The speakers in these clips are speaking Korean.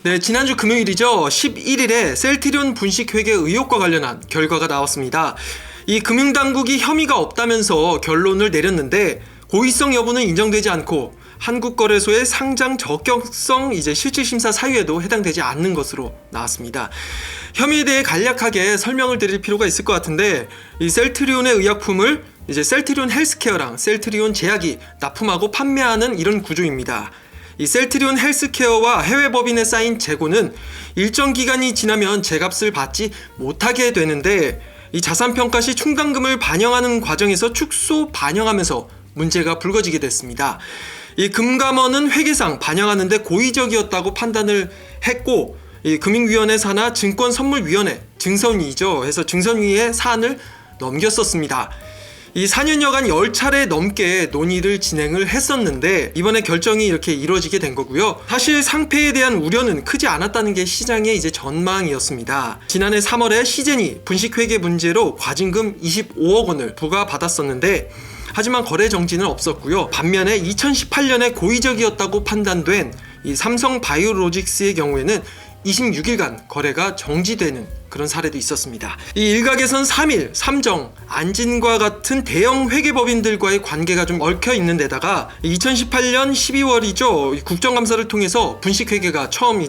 네, 지난주 금요일이죠. 11일에 셀트리온 분식회계 의혹과 관련한 결과가 나왔습니다. 이 금융당국이 혐의가 없다면서 결론을 내렸는데 고의성 여부는 인정되지 않고 한국거래소의 상장 적격성 실질심사 사유에도 해당되지 않는 것으로 나왔습니다. 혐의에 대해 간략하게 설명을 드릴 필요가 있을 것 같은데, 이 셀트리온의 의약품을 셀트리온 헬스케어랑 셀트리온 제약이 납품하고 판매하는 이런 구조입니다. 이 셀트리온 헬스케어와 해외 법인에 쌓인 재고는 일정 기간이 지나면 제값을 받지 못하게 되는데, 이 자산평가 시 충당금을 반영하는 과정에서 축소 반영하면서 문제가 불거지게 됐습니다. 이 금감원은 회계상 반영하는데 고의적이었다고 판단을 했고, 이 금융위원회 산하 증권선물위원회 증선위죠. 해서 증선위에 사안을 넘겼었습니다. 이 4년여간 10차례 넘게 논의를 진행을 했었는데 이번에 결정이 이렇게 이루어지게 된 거고요. 사실 상패에 대한 우려는 크지 않았다는 게 시장의 전망이었습니다. 지난해 3월에 시젠이 분식회계 문제로 과징금 25억 원을 부과받았었는데, 하지만 거래 정지는 없었고요. 반면에 2018년에 고의적이었다고 판단된 이 삼성바이오로직스의 경우에는 26일간 거래가 정지되는 그런 사례도 있었습니다. 이 일각에선 3일, 삼정, 안진과 같은 대형 회계법인들과의 관계가 좀 얽혀 있는 데다가 2018년 12월이죠. 국정감사를 통해서 분식회계가 처음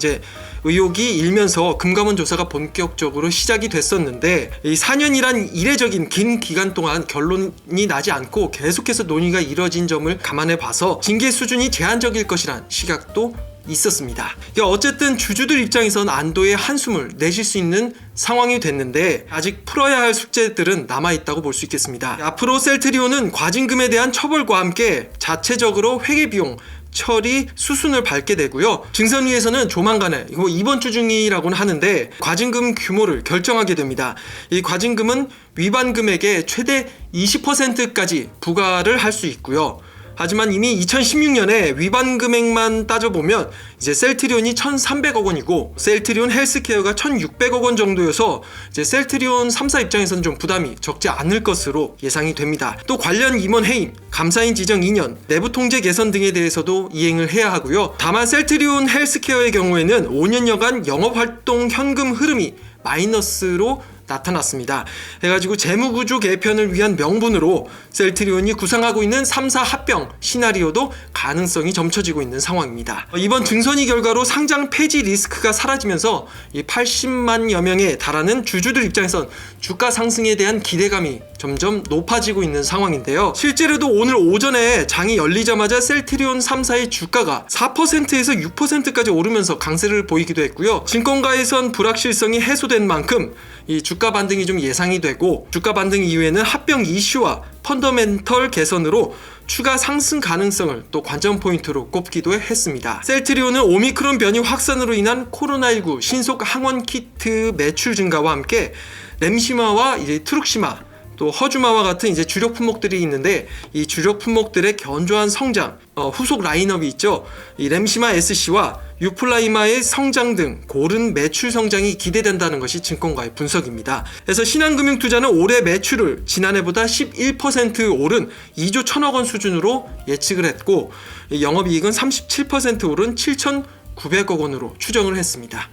의혹이 일면서 금감원 조사가 본격적으로 시작이 됐었는데, 이 4년이란 이례적인 긴 기간 동안 결론이 나지 않고 계속해서 논의가 이뤄진 점을 감안해 봐서 징계 수준이 제한적일 것이란 시각도 있었습니다. 어쨌든 주주들 입장에선 안도의 한숨을 내쉴 수 있는 상황이 됐는데, 아직 풀어야 할 숙제들은 남아있다고 볼 수 있겠습니다. 앞으로 셀트리온은 과징금에 대한 처벌과 함께 자체적으로 회계비용 처리 수순을 밟게 되고요. 증선위에서는 조만간에 이번 주 중이라고는 하는데 과징금 규모를 결정하게 됩니다. 이 과징금은 위반 금액의 최대 20%까지 부과를 할 수 있고요. 하지만 이미 2016년에 위반 금액만 따져보면 셀트리온이 1,300억 원이고 셀트리온 헬스케어가 1,600억 원 정도여서 셀트리온 3사 입장에서는 좀 부담이 적지 않을 것으로 예상이 됩니다. 또 관련 임원 해임, 감사인 지정 2년, 내부 통제 개선 등에 대해서도 이행을 해야 하고요. 다만 셀트리온 헬스케어의 경우에는 5년여간 영업활동 현금 흐름이 마이너스로 나타났습니다. 해가지고 재무구조 개편을 위한 명분으로 셀트리온이 구상하고 있는 3사 합병 시나리오도 가능성이 점쳐지고 있는 상황입니다. 이번 증선위 결과로 상장 폐지 리스크가 사라지면서 80만여 명에 달하는 주주들 입장에선 주가 상승에 대한 기대감이 점점 높아지고 있는 상황인데요. 실제로도 오늘 오전에 장이 열리자마자 셀트리온 3사의 주가가 4%에서 6%까지 오르면서 강세를 보이기도 했고요. 증권가에선 불확실성이 해소된 만큼 이 주가 반등이 좀 예상이 되고, 주가 반등 이후에는 합병 이슈와 펀더멘털 개선으로 추가 상승 가능성을 또 관전 포인트로 꼽기도 했습니다. 셀트리온은 오미크론 변이 확산으로 인한 코로나19 신속 항원 키트 매출 증가와 함께 램시마와 트룩시마, 또 허주마와 같은 주력 품목들이 있는데, 이 주력 품목들의 견조한 성장, 후속 라인업이 있죠. 이 램시마 SC와 유플라이마의 성장 등 고른 매출 성장이 기대된다는 것이 증권가의 분석입니다. 그래서 신한금융투자는 올해 매출을 지난해보다 11% 오른 2조 1천억 원 수준으로 예측을 했고, 영업이익은 37% 오른 7,900억 원으로 추정을 했습니다.